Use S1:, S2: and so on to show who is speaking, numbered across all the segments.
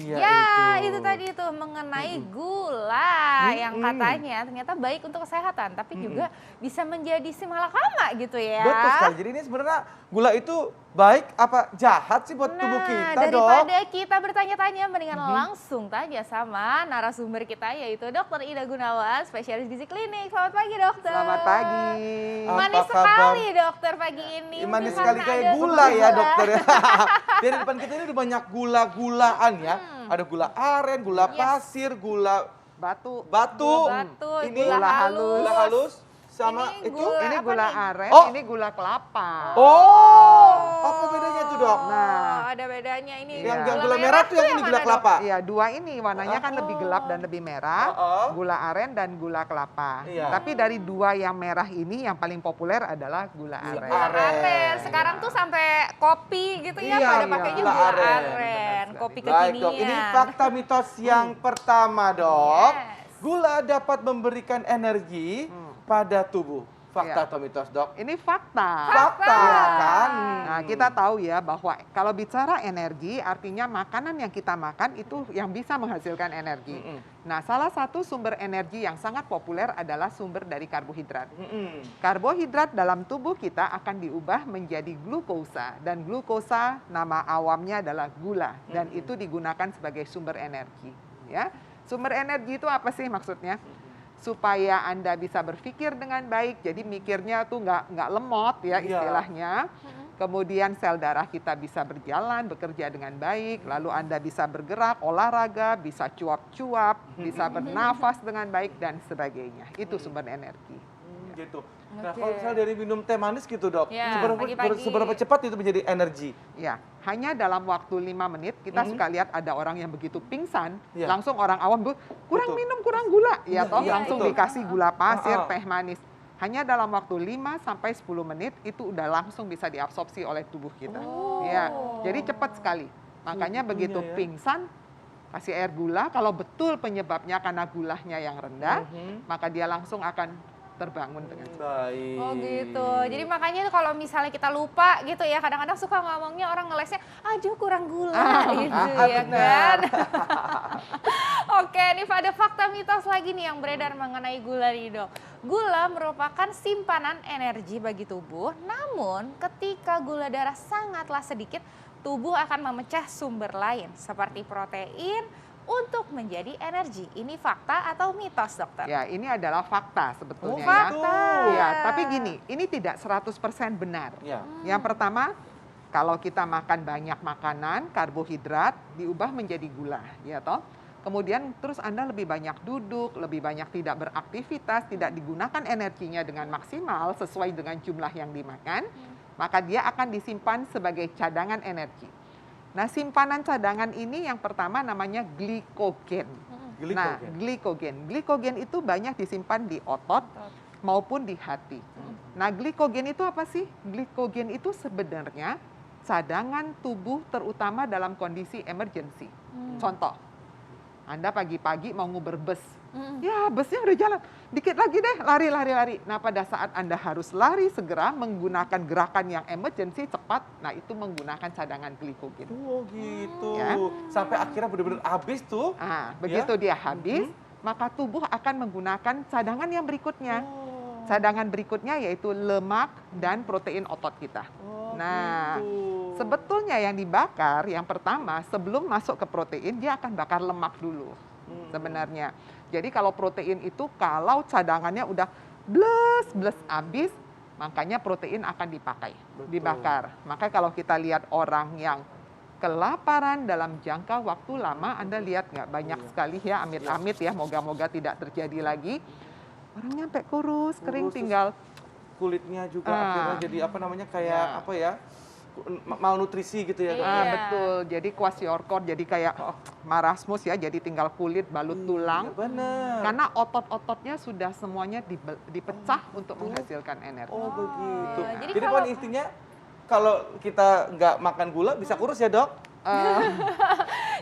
S1: Iya
S2: Ya,
S1: itu.
S2: itu tadi tuh mengenai gula yang katanya ternyata baik untuk kesehatan, tapi juga bisa menjadi si malakama gitu
S1: Betul
S2: ya.
S1: sekali. Jadi ini sebenarnya gula itu baik apa jahat sih buat tubuh
S2: Nah,
S1: kita, Dok?
S2: daripada kita bertanya-tanya, mendingan langsung tanya sama narasumber kita, yaitu Dokter Ida Gunawan, spesialis gizi klinik. Selamat pagi, dokter.
S3: Selamat pagi.
S2: Manis
S1: Apa kabar?
S2: sekali, dokter, pagi ini.
S1: Manis
S2: Mungkin
S1: sekali
S2: karena
S1: kayak
S2: ada
S1: gula ya,
S2: gula.
S1: dokter ya. Dari depan kita ini udah banyak gula-gulaan ya. Ada gula aren, gula pasir, gula
S3: Batu.
S1: batu.
S2: Gula batu,
S1: Ini
S2: gula halus.
S1: gula halus sama
S2: Ini
S1: itu.
S2: gula
S3: Ini
S2: apa
S3: gula
S2: nih?
S3: aren,
S1: Oh.
S3: ini gula kelapa.
S1: Oh, apa bedanya tuh, Dok?
S3: Nah,
S2: ada bedanya ini.
S3: Iya.
S1: Yang gula merah tuh yang ini gula
S2: mana, Dok?
S1: kelapa.
S3: Iya, dua ini warnanya kan lebih gelap dan lebih merah. Gula aren dan gula kelapa.
S1: Iya.
S3: Tapi dari dua yang merah ini yang paling populer adalah gula aren.
S2: Gula aren. Sekarang tuh sampai kopi gitu ya,
S1: Iya,
S2: pada
S1: iya.
S2: pakainya
S1: Gula
S2: gula
S1: aren.
S2: aren. Kopi
S1: Baik,
S2: kekinian.
S1: Dok. Ini fakta mitos yang pertama, Dok.
S2: Yes.
S1: Gula dapat memberikan energi pada tubuh. Fakta
S3: Iya.
S1: atau mitos, Dok?
S3: Ini fakta.
S1: Fakta kan.
S3: Nah, kita tahu ya bahwa kalau bicara energi, artinya makanan yang kita makan itu yang bisa menghasilkan energi. Nah, salah satu sumber energi yang sangat populer adalah sumber dari karbohidrat. Karbohidrat dalam tubuh kita akan diubah menjadi glukosa, dan glukosa nama awamnya adalah gula, dan itu digunakan sebagai sumber energi. Ya, sumber energi itu apa sih maksudnya? Supaya Anda bisa berpikir dengan baik, jadi mikirnya tuh nggak lemot ya
S1: Iya.
S3: istilahnya. Kemudian sel darah kita bisa berjalan, bekerja dengan baik, lalu Anda bisa bergerak, olahraga, bisa cuap-cuap, bisa bernafas dengan baik dan sebagainya. Itu sumber energi.
S1: Gitu. Nah,
S2: Oke.
S1: kalau misalnya dari minum teh manis gitu, Dok,
S2: Ya,
S1: seberapa,
S2: pagi-pagi.
S1: seberapa cepat itu menjadi energi?
S3: Ya, hanya dalam waktu 5 menit kita suka lihat ada orang yang begitu pingsan,
S1: Iya.
S3: langsung orang awam kurang
S1: Betul.
S3: minum, kurang gula, ya toh
S1: iya,
S3: langsung
S1: betul.
S3: dikasih gula pasir,
S1: Ah, ah.
S3: teh manis. Hanya dalam waktu 5 sampai 10 menit itu udah langsung bisa diabsorpsi oleh tubuh kita.
S2: Oh.
S3: Ya, jadi cepat sekali. Makanya begitu
S1: ya.
S3: pingsan kasih air gula, kalau betul penyebabnya karena gulanya yang rendah, maka dia langsung akan terbangun dengan
S1: Baik.
S2: Oh gitu. Jadi makanya kalau misalnya kita lupa gitu ya, kadang-kadang suka ngomongnya orang ngelesnya, aduh kurang gula gitu ya kan. Oke, nih ada fakta mitos lagi nih yang beredar mengenai gula nih, Dok. Gula merupakan simpanan energi bagi tubuh, namun ketika gula darah sangatlah sedikit, tubuh akan memecah sumber lain seperti protein untuk menjadi energi. Ini fakta atau mitos, dokter?
S3: Ya, ini adalah fakta sebetulnya ya.
S2: Fakta.
S3: Ya, tapi gini, ini tidak 100% benar.
S1: Ya.
S3: Yang pertama, kalau kita makan banyak makanan, karbohidrat diubah menjadi gula, ya toh. Kemudian terus Anda lebih banyak duduk, lebih banyak tidak beraktivitas, tidak digunakan energinya dengan maksimal sesuai dengan jumlah yang dimakan, maka dia akan disimpan sebagai cadangan energi. Nah, simpanan cadangan ini yang pertama namanya glikogen. Nah, glikogen. Glikogen itu banyak disimpan di otot maupun di hati. Nah, glikogen itu apa sih? Glikogen itu sebenarnya cadangan tubuh terutama dalam kondisi emergency. Contoh, Anda pagi-pagi mau nguber bus. Ya, busnya udah jalan. Dikit lagi deh, lari. Nah, pada saat Anda harus lari segera menggunakan gerakan yang emergency cepat, nah itu menggunakan cadangan glikogen.
S1: Oh gitu.
S3: Ya.
S1: Sampai akhirnya benar-benar habis tuh.
S3: Nah, begitu dia habis, maka tubuh akan menggunakan cadangan yang berikutnya. Cadangan berikutnya yaitu lemak dan protein otot kita. Nah, sebetulnya yang dibakar yang pertama sebelum masuk ke protein dia akan bakar lemak dulu sebenarnya. Jadi kalau protein itu kalau cadangannya udah bles habis, makanya protein akan dipakai, dibakar. Maka kalau kita lihat orang yang kelaparan dalam jangka waktu lama, Anda lihat nggak banyak sekali ya, amit-amit ya, moga-moga tidak terjadi lagi. Orangnya sampai kurus, kering,
S1: Kurus,
S3: tinggal
S1: kulitnya juga akhirnya jadi apa namanya kayak
S3: Ya.
S1: apa ya? Malnutrisi gitu ya, Dok.
S2: Iya.
S3: betul. Jadi kwashiorkor, jadi kayak marasmus ya, jadi tinggal kulit, balut tulang.
S1: Benar.
S3: Karena otot-ototnya sudah semuanya dipecah untuk menghasilkan energi.
S1: Oh begitu.
S2: iya. Jadi
S1: Jadi
S2: kalau-
S1: kan intinya kalau kita nggak makan gula bisa kurus ya, Dok?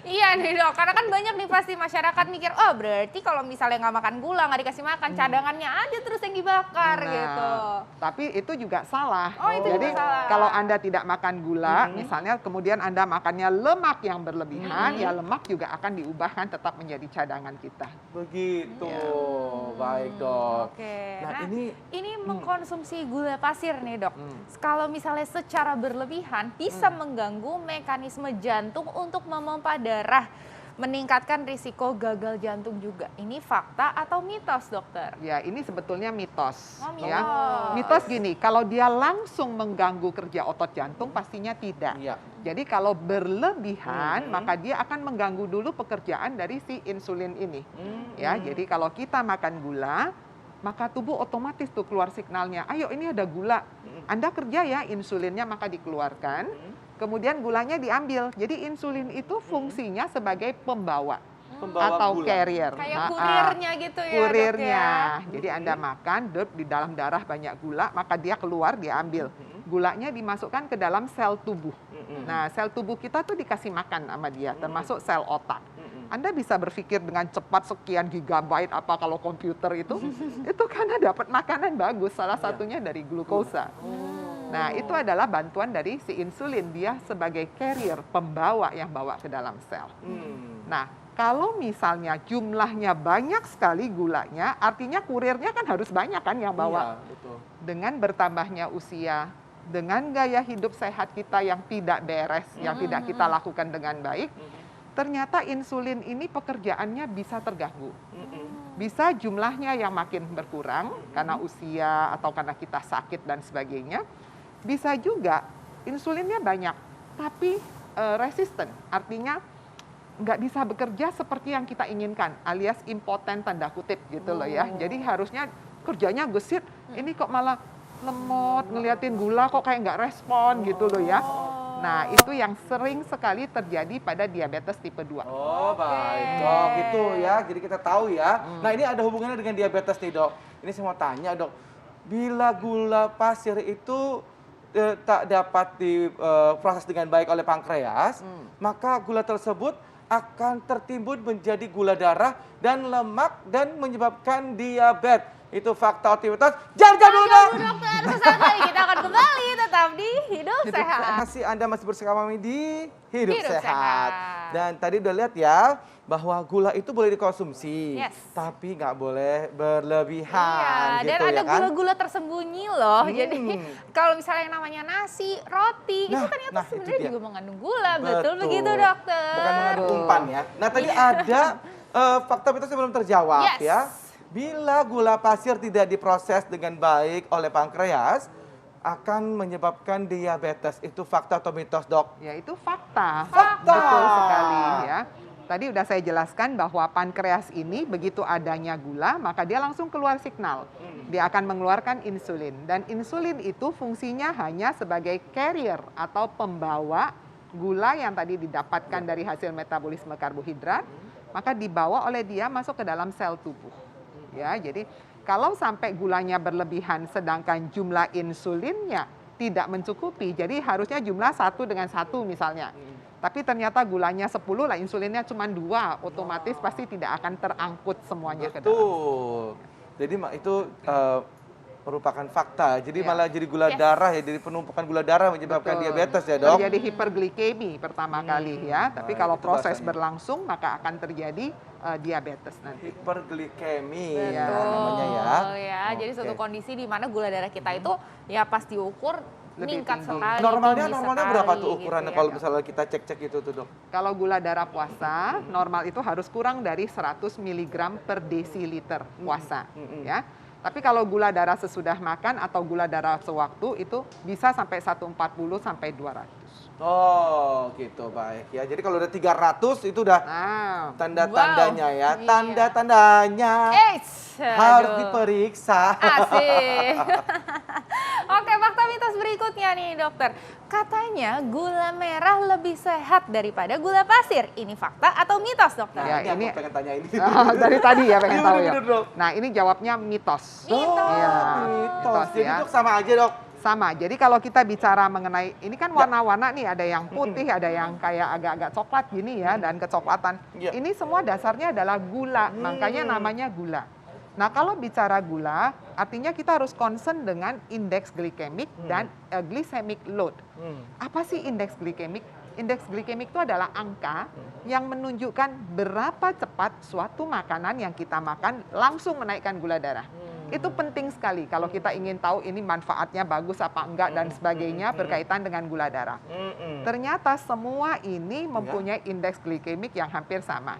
S2: Iya nih dok, karena kan banyak nih pasti masyarakat mikir, oh berarti kalau misalnya nggak makan gula, nggak dikasih makan, cadangannya aja terus yang dibakar gitu.
S3: Tapi itu juga salah.
S2: Oh, itu
S3: Jadi
S2: juga salah.
S3: kalau Anda tidak makan gula, misalnya kemudian Anda makannya lemak yang berlebihan, ya lemak juga akan diubahkan tetap menjadi cadangan kita.
S1: Begitu. Baik, Dok.
S2: Oke,
S1: Nah,
S2: ini mengkonsumsi gula pasir nih dok. Kalau misalnya secara berlebihan bisa mengganggu mekanisme jantung untuk memompa darah, meningkatkan risiko gagal jantung juga. Ini fakta atau mitos dokter?
S3: Ya, ini sebetulnya mitos.
S2: Oh,
S3: Ya.
S2: mitos.
S3: Mitos gini, kalau dia langsung mengganggu kerja otot jantung pastinya tidak.
S1: Iya.
S3: Jadi kalau berlebihan, maka dia akan mengganggu dulu pekerjaan dari si insulin ini. Ya, jadi kalau kita makan gula, maka tubuh otomatis tuh keluar signalnya, ayo ini ada gula. Anda kerja ya, insulinnya maka dikeluarkan, kemudian gulanya diambil. Jadi insulin itu fungsinya sebagai pembawa atau
S1: gula.
S3: carrier.
S2: Kayak
S3: Nah,
S2: kurirnya gitu ya
S3: kurirnya.
S2: dok ya?
S3: Jadi Anda makan, di dalam darah banyak gula, maka dia keluar, diambil. Gulanya dimasukkan ke dalam sel tubuh. Nah, sel tubuh kita tuh dikasih makan sama dia, termasuk sel otak. Anda bisa berpikir dengan cepat sekian gigabyte apa kalau komputer itu karena dapat makanan bagus, salah satunya dari glukosa. Nah, itu adalah bantuan dari si insulin, dia sebagai carrier, pembawa yang bawa ke dalam sel. Nah, kalau misalnya jumlahnya banyak sekali gulanya, artinya kurirnya kan harus banyak kan yang bawa.
S1: Iya, betul.
S3: Dengan bertambahnya usia, dengan gaya hidup sehat kita yang tidak beres, yang tidak kita lakukan dengan baik, ternyata insulin ini pekerjaannya bisa terganggu. Bisa jumlahnya yang makin berkurang karena usia atau karena kita sakit dan sebagainya. Bisa juga insulinnya banyak, tapi resisten, artinya nggak bisa bekerja seperti yang kita inginkan, alias impoten tanda kutip gitu loh ya. Jadi harusnya kerjanya gesit, ini kok malah lemot, ngeliatin gula kok kayak nggak respon gitu loh ya. Nah, itu yang sering sekali terjadi pada diabetes tipe 2.
S1: Oh, baik, Dok. Itu ya, jadi kita tahu ya. Nah, ini ada hubungannya dengan diabetes nih, Dok. Ini saya mau tanya, Dok. Bila gula pasir itu tak dapat diproses dengan baik oleh pankreas, maka gula tersebut akan tertimbun menjadi gula darah dan lemak dan menyebabkan diabetes. Itu fakta atau mitos? Jangan dulu, Dok.
S2: Dokter, sesaat lagi kita akan kembali tetap di Hidup Sehat.
S1: Anda masih bersama kami di Hidup
S2: Hidup
S1: Sehat.
S2: Sehat.
S1: Dan tadi udah lihat ya, bahwa gula itu boleh dikonsumsi,
S2: Yes.
S1: tapi nggak boleh berlebihan.
S2: Iya, dan
S1: gitu,
S2: ada
S1: ya kan?
S2: gula-gula tersembunyi loh. Jadi kalau misalnya yang namanya nasi, roti, itu ternyata
S1: itu
S2: sebenarnya
S1: dia.
S2: juga mengandung gula. Betul begitu dokter.
S1: Bukan mengandung umpan ya. Nah tadi ada fakta mitos yang belum terjawab
S2: Yes.
S1: ya. Bila gula pasir tidak diproses dengan baik oleh pankreas, akan menyebabkan diabetes. Itu fakta atau mitos, Dok?
S3: Ya, itu fakta.
S1: Fakta.
S3: Betul sekali ya. Tadi udah saya jelaskan bahwa pankreas ini begitu adanya gula, maka dia langsung keluar signal. Dia akan mengeluarkan insulin. Dan insulin itu fungsinya hanya sebagai carrier atau pembawa gula yang tadi didapatkan dari hasil metabolisme karbohidrat, maka dibawa oleh dia masuk ke dalam sel tubuh. Ya, jadi kalau sampai gulanya berlebihan sedangkan jumlah insulinnya tidak mencukupi, jadi harusnya jumlah 1 dengan 1 misalnya. Tapi ternyata gulanya 10 lah, insulinnya cuma 2, otomatis pasti tidak akan terangkut semuanya ke dalam.
S1: Betul. Jadi itu merupakan fakta. Jadi
S3: Ya.
S1: malah jadi gula darah ya, jadi penumpukan gula darah menyebabkan
S3: Betul.
S1: diabetes ya, Dok?
S3: Terjadi hiperglikemi pertama kali ya, tapi
S1: Baik,
S3: kalau
S1: itu
S3: proses
S1: bahasanya.
S3: berlangsung maka akan terjadi diabetes nanti.
S1: Hiperglikemi
S3: Betul.
S1: namanya ya.
S2: Betul ya. Jadi
S1: Oke.
S2: suatu kondisi di mana gula darah kita itu ya pas diukur
S3: Lebih
S2: meningkat
S3: tinggi.
S2: sekali.
S1: Normalnya
S2: tinggi
S1: berapa
S2: sekali
S1: tuh ukurannya
S2: gitu ya,
S1: kalau
S2: Dok?
S1: misalnya kita cek-cek itu tuh, Dok?
S3: Kalau gula darah puasa normal itu harus kurang dari 100 mg per desiliter puasa ya. Tapi kalau gula darah sesudah makan atau gula darah sewaktu itu bisa sampai 140 sampai 200.
S1: Oh, gitu, baik ya. Jadi kalau udah 300 itu udah
S3: Nah,
S1: tanda-tandanya ya.
S2: Iya.
S1: Tanda-tandanya harus
S2: Aduh.
S1: diperiksa.
S2: Asik. Oke, fakta mitos berikutnya nih dokter. Katanya gula merah lebih sehat daripada gula pasir. Ini fakta atau mitos dokter?
S3: Ya,
S1: Nah, ini
S3: ini-
S1: aku pengen tanya ini.
S3: dari tadi ya pengen
S1: Iya,
S3: tahu ya.
S1: bener-bener, Dok.
S3: Nah, ini jawabnya mitos.
S2: Mitos.
S3: Iya,
S1: Mitos. Jadi
S3: ya.
S1: Dok sama aja, Dok.
S3: Sama. Jadi kalau kita bicara mengenai ini kan warna-warna nih, ada yang putih, ada yang kayak agak-agak coklat gini ya, dan kecoklatan.
S1: Ya.
S3: Ini semua dasarnya adalah gula, makanya namanya gula. Nah, kalau bicara gula, artinya kita harus concern dengan indeks glikemik dan glycemic load. Apa sih indeks glikemik? Indeks glikemik itu adalah angka yang menunjukkan berapa cepat suatu makanan yang kita makan langsung menaikkan gula darah. Itu penting sekali kalau kita ingin tahu ini manfaatnya bagus apa enggak dan sebagainya berkaitan dengan gula darah. Ternyata semua ini mempunyai indeks glikemik yang hampir sama.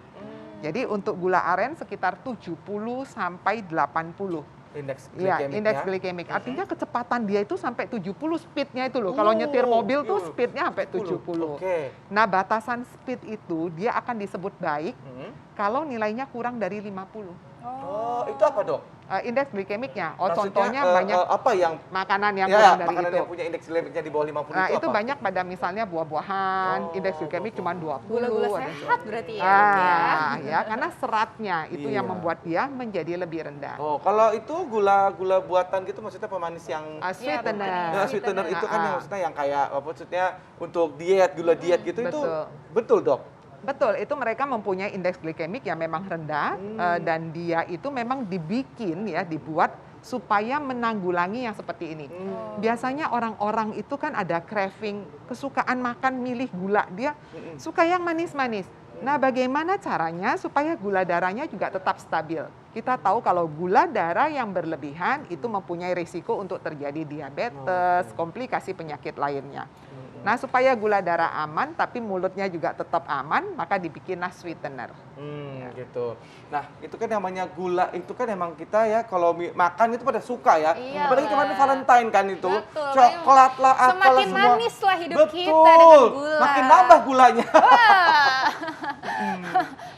S3: Jadi untuk gula aren sekitar 70 sampai 80.
S1: Indeks
S3: Iya,
S1: glikemiknya.
S3: indeks glikemik. Artinya kecepatan dia itu sampai 70 speednya itu loh. Kalau nyetir mobil tuh speednya sampai 70.
S1: Oke.
S3: Nah, batasan speed itu dia akan disebut baik kalau nilainya kurang dari 50.
S1: Oh, itu apa, Dok?
S3: Indeks glikemiknya. Oh,
S1: Maksudnya,
S3: contohnya banyak
S1: apa yang
S3: makanan yang
S1: ya,
S3: kurang dari
S1: makanan
S3: itu.
S1: yang punya indeks glikemiknya di bawah 50
S3: Nah,
S1: itu
S3: itu
S1: apa?
S3: banyak pada misalnya buah-buahan, indeks glikemik cuma 20.
S2: Gula-gula
S3: ada-
S2: sehat berarti ya, Dok, ya.
S3: ya, karena seratnya itu yang
S1: Iya.
S3: membuat dia menjadi lebih rendah.
S1: Oh, kalau itu gula-gula buatan gitu maksudnya pemanis yang
S3: Sweetener.
S1: ya, sweetener itu kan yang
S3: Ah.
S1: maksudnya yang kayak apa maksudnya untuk diet, gula diet gitu itu
S3: betul.
S1: betul, Dok.
S3: Betul, itu mereka mempunyai indeks glikemik yang memang rendah dan dia itu memang dibuat supaya menanggulangi yang seperti ini. Biasanya orang-orang itu kan ada craving, kesukaan makan milih gula, dia suka yang manis-manis. Nah, bagaimana caranya supaya gula darahnya juga tetap stabil? Kita tahu kalau gula darah yang berlebihan itu mempunyai risiko untuk terjadi diabetes, komplikasi penyakit lainnya. Nah, supaya gula darah aman tapi mulutnya juga tetap aman, maka dibikinlah sweetener.
S1: Gitu. Nah, itu kan namanya gula itu kan emang kita ya kalau makan itu pada suka ya.
S2: Iya
S1: Apalagi
S2: lah.
S1: kemarin Valentine kan itu.
S2: Betul,
S1: Coklat lah, apalah
S2: semakin
S1: semua.
S2: manis lah hidup
S1: Betul.
S2: kita dengan gula.
S1: Makin nambah gulanya.
S2: Wah.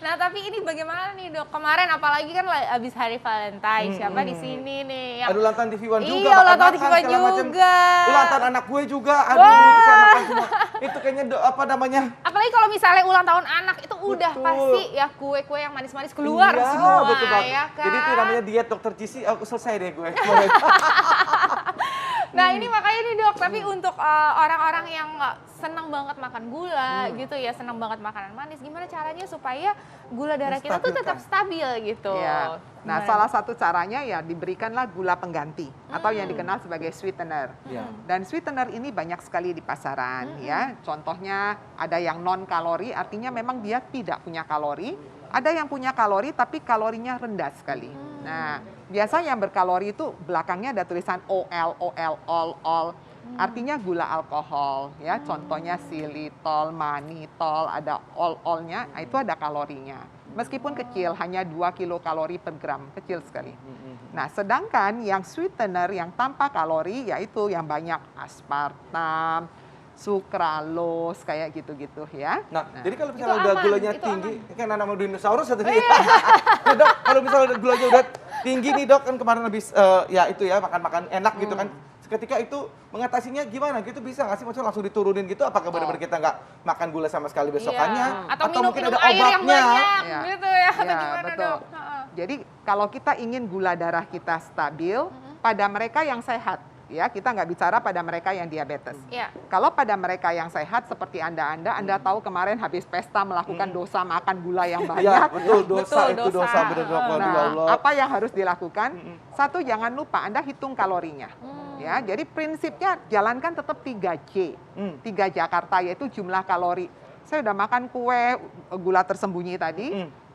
S2: Nah, tapi ini bagaimana nih, Dok? Kemarin apalagi kan habis hari Valentine, siapa di sini nih yang
S1: Ada ulang tahun TV One juga.
S2: Iya, ulang tahun TV
S1: makan-makan,
S2: One
S1: segala macam.
S2: juga.
S1: Ulang tahun anak gue juga. Aduh, itu saya makan semua. Itu kayaknya apa namanya?
S2: apalagi kalau misalnya ulang tahun anak itu udah
S1: Betul.
S2: pasti ya kue-kue yang manis-manis keluar
S1: Iya,
S2: semua
S1: betul banget.
S2: ya kan.
S1: Jadi itu namanya diet Dokter Cici, aku selesai deh gue.
S2: Nah, ini makanya nih, Dok, tapi untuk orang-orang yang senang banget makan gula gitu ya, senang banget makanan manis, gimana caranya supaya gula darah kita tuh tetap stabil gitu.
S3: Ya. Nah,
S2: Gimana?
S3: salah satu caranya ya diberikanlah gula pengganti atau yang dikenal sebagai sweetener.
S1: Iya.
S3: Dan sweetener ini banyak sekali di pasaran ya. Contohnya ada yang non kalori, artinya memang dia tidak punya kalori. Ada yang punya kalori tapi kalorinya rendah sekali. Nah, biasa yang berkalori itu belakangnya ada tulisan OL, all. Artinya gula alkohol ya. Contohnya xylitol, mannitol, ada all-nya, itu ada kalorinya. Meskipun kecil, hanya 2 kilokalori per gram, kecil sekali. Nah, sedangkan yang sweetener yang tanpa kalori yaitu yang banyak aspartam, sukralos, kayak gitu-gitu ya.
S1: Nah, jadi kalau misalnya
S2: Itu
S1: udah
S2: aman,
S1: gulanya
S2: itu
S1: tinggi, kan nama dinosaurus atau ya, Dok, kalau misalnya gulanya udah tinggi nih, Dok, kan kemarin habis ya itu ya makan-makan enak gitu kan. Ketika itu mengatasinya gimana gitu, bisa nggak sih maksudnya langsung diturunin gitu, apakah benar-benar kita nggak makan gula sama sekali besokannya,
S2: Iya. Atau
S1: mungkin
S2: minum
S1: ada
S2: air yang
S1: obatnya?
S2: banyak
S3: Iya.
S2: gitu ya, atau
S3: Ya,
S2: gimana,
S3: betul.
S2: Dok? Heeh.
S3: Jadi kalau kita ingin gula darah kita stabil pada mereka yang sehat, ya kita nggak bicara pada mereka yang diabetes.
S2: Iya.
S3: Kalau pada mereka yang sehat seperti Anda tahu kemarin habis pesta melakukan dosa makan gula yang
S1: Iya,
S3: banyak.
S1: betul, dosa
S2: Betul,
S1: itu
S2: dosa.
S1: dosa bener, Dok. Waduh, ya
S3: Nah,
S1: Allah.
S3: apa yang harus dilakukan? Satu, jangan lupa Anda hitung kalorinya. Ya, jadi prinsipnya jalankan tetap 3J. 3 Jakarta yaitu jumlah kalori. Saya udah makan kue gula tersembunyi tadi.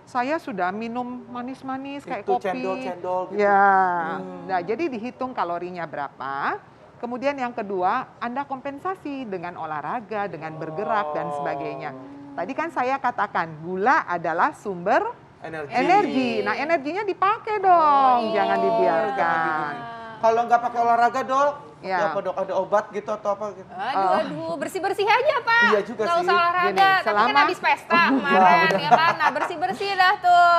S3: Saya sudah minum manis-manis kayak
S1: Itu
S3: kopi.
S1: cendol-cendol gitu.
S3: Ya. Nah, jadi dihitung kalorinya berapa. Kemudian yang kedua, Anda kompensasi dengan olahraga, dengan bergerak dan sebagainya. Tadi kan saya katakan gula adalah sumber energi. Nah, energinya dipakai dong, jangan dibiarkan.
S1: Kalau nggak pakai olahraga, Dok,
S3: Ya.
S1: ya. Apa, Dok? Ada obat gitu atau apa gitu?
S2: Aduh, bersih-bersih aja, Pak.
S1: Iya juga
S2: Nggak
S1: sih.
S2: usah olahraga,
S3: Gini,
S2: tapi kan
S3: selama-
S2: habis pesta kemarin, ya kan? Nah, bersih-bersih dah tuh.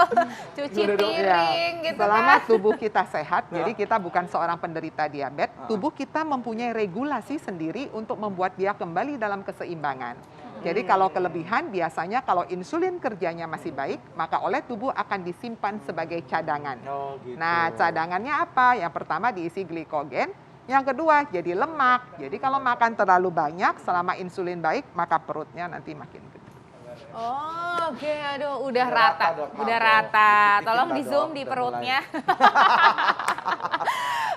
S2: Cuci
S1: Gimana, Dok?
S2: piring gitu
S3: Selama
S2: kan.
S3: tubuh kita sehat, jadi kita bukan seorang penderita diabetes, tubuh kita mempunyai regulasi sendiri untuk membuat dia kembali dalam keseimbangan. Jadi kalau kelebihan biasanya kalau insulin kerjanya masih baik, maka oleh tubuh akan disimpan sebagai cadangan.
S1: Oh, gitu.
S3: Nah, cadangannya apa? Yang pertama diisi glikogen, Yang kedua, jadi lemak. Jadi kalau makan terlalu banyak, selama insulin baik, maka perutnya nanti makin gede.
S2: Oh, oke, aduh, udah
S1: Udah
S2: rata,
S1: rata, Dok.
S2: udah
S1: Maaf, Dok.
S2: rata.
S1: Dikit-dikit
S2: Tolong
S1: lah,
S2: di zoom
S1: Dok.
S2: di
S1: Udah
S2: perutnya.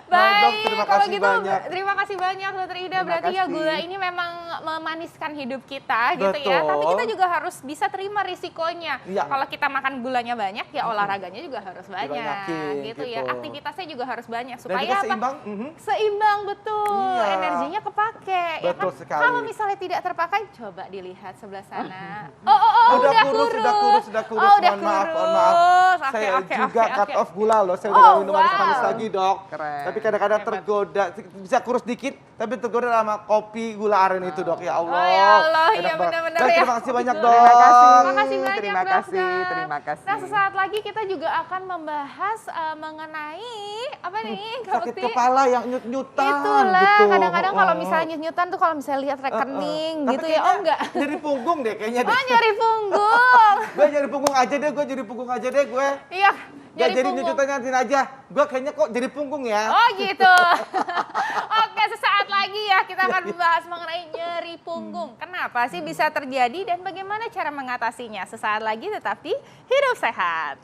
S1: Nah, Dok,
S2: Baik,
S1: terima
S2: kalau
S1: kasih
S2: gitu
S1: banyak.
S2: terima kasih banyak Dokter Ida.
S3: Terima
S2: Berarti ya
S3: kasih.
S2: gula ini memang memaniskan hidup kita gitu ya.
S1: Betul.
S2: Tapi kita juga harus bisa terima risikonya.
S1: Iya.
S2: Kalau kita makan gulanya banyak ya olahraganya juga harus banyak
S1: Dibanyakin,
S2: gitu ya.
S1: gitu.
S2: Aktivitasnya juga harus banyak
S1: Dan
S2: supaya
S1: juga
S2: apa?
S1: seimbang.
S2: Seimbang betul,
S1: Iya.
S2: energinya kepake.
S1: Betul
S2: ya kan?
S1: sekali.
S2: Kalau misalnya tidak terpakai, coba dilihat sebelah sana. Oh,
S1: Udah
S2: udah
S1: kurus, udah kurus, udah kurus.
S2: Oh, udah
S1: Mohon maaf,
S2: kurus.
S1: mohon maaf.
S2: Oke,
S1: Saya
S2: oke,
S1: juga
S2: oke,
S1: cut
S2: oke.
S1: off gula loh. Saya udah
S2: Oh,
S1: nggak minum manis-manis
S2: wow.
S1: lagi, Dok.
S3: Keren.
S1: Tapi kadang-kadang
S2: Hebat.
S1: tergoda, bisa kurus dikit, tapi tergoda sama kopi gula aren itu, Dok. Ya Allah.
S2: Oh, ya Allah,
S1: Enak
S2: iya
S1: banget.
S2: benar-benar
S1: Baik,
S2: ya.
S1: terima kasih banyak, Dok.
S3: Terima kasih.
S2: Makasih banyak,
S3: Terima kasih,
S2: Dokter.
S3: terima kasih.
S2: Nah, sesaat lagi kita juga akan membahas mengenai apa nih? Kak
S1: Sakit
S2: Bekti?
S1: kepala yang nyut-nyutan
S2: Itulah,
S1: gitu.
S2: kadang-kadang kalau
S1: Oh.
S2: misalnya nyut-nyutan tuh kalau misalnya lihat rekening
S1: Tapi
S2: gitu ya, oh
S1: kayaknya
S2: enggak.
S1: Jadi punggung deh kayaknya deh.
S2: Oh, nyari punggung.
S1: Gue jadi punggung aja deh, gue jadi punggung aja deh gue.
S2: Iya,
S1: Gak
S2: nyari
S1: jadi
S2: punggung.
S1: nyucutan nyantin aja. Gue kayaknya kok jadi punggung ya.
S2: Oh gitu. Oke, sesaat lagi ya kita akan membahas mengenai nyeri punggung. Kenapa sih bisa terjadi dan bagaimana cara mengatasinya? Sesaat lagi tetap di Hidup Sehat.